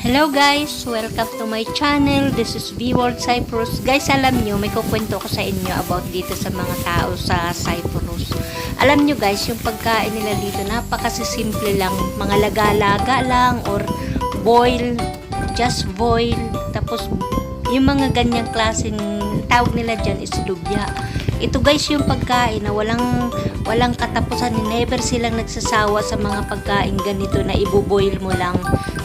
Hello guys! Welcome to my channel. This is V-World Cyprus. Guys, alam nyo, may kukwento ko sa inyo about dito sa mga tao sa Cyprus. Alam nyo guys, yung pagkain nila dito, napakasimple lang. Mga laga-laga lang or boil, just boil. Tapos, yung mga ganyang klaseng tawag nila dyan is lubya. Ito guys yung pagkain na walang katapusan. Never silang nagsasawa sa mga pagkain ganito na iboboil mo lang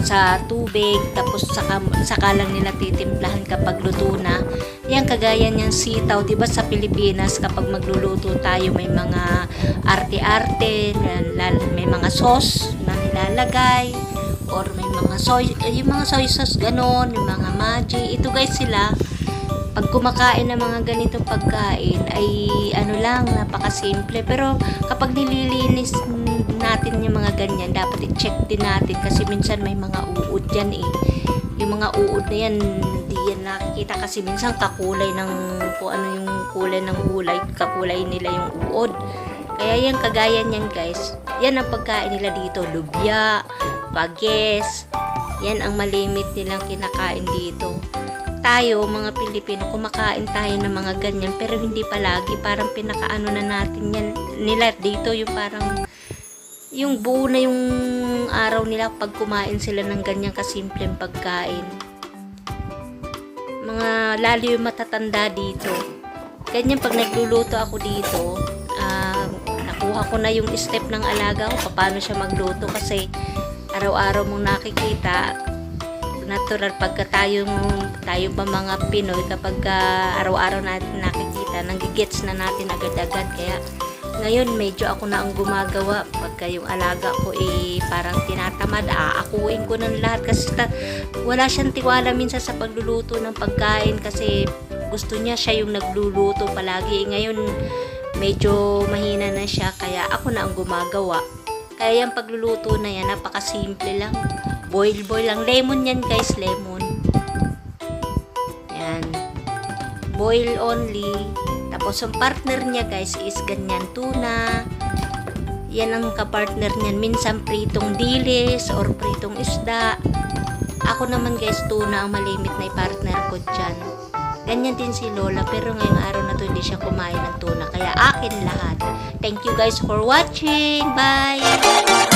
sa tubig tapos saka lang nila titimplahan kapag luto na. Yan kagaya niyang sitaw, 'di ba sa Pilipinas kapag magluluto tayo may mga arte-arte, may mga sauce na nilalagay or may mga yung mga soy sauce ganon, yung mga Maggi. Ito guys sila pag kumakain ng mga ganitong pagkain ay ano lang, napakasimple. Pero kapag nililinis natin yung mga ganyan, dapat i-check din natin kasi minsan may mga uod yan eh. Yung mga uod na yan, hindi yan nakikita kasi minsan kakulay ng kung ano yung kulay ng gulay, kakulay nila yung uod. Kaya yan, kagaya niyan guys, yan ang pagkain nila dito, lubya, bages, yan ang malimit nilang kinakain dito. Tayo, mga Pilipino, kumakain tayo ng mga ganyan pero hindi palagi, parang pinakaano na natin yan nila dito, yung parang yung buo na yung araw nila pag kumain sila ng ganyang kasimpleng pagkain. Mga lalo yung matatanda dito, ganyan pag nagluluto ako dito, nakuha ko na yung step ng alaga ko paano siya magluto kasi araw-araw mong nakikita natural pagka tayo pa mga Pinoy kapag araw-araw natin nakikita, nanggigets na natin agad-agad. Kaya ngayon medyo ako na ang gumagawa pagka yung alaga ko parang tinatamad, aakuin ko ng lahat kasi wala siyang tiwala minsan sa pagluluto ng pagkain kasi gusto niya siya yung nagluluto palagi. Ngayon medyo mahina na siya kaya ako na ang gumagawa. Kaya yung pagluluto na yan, napakasimple lang. Boil lang. Lemon yan guys, lemon. Yan. Boil only. Tapos yung partner niya guys is ganyan, tuna. Yan ang kapartner niyan. Minsan pritong dilis or pritong isda. Ako naman guys, tuna ang malimit na partner ko dyan. Ganyan din si Lola pero ngayong araw na to hindi siya kumain ng tuna. Kaya akin lahat. Thank you guys for watching. Bye!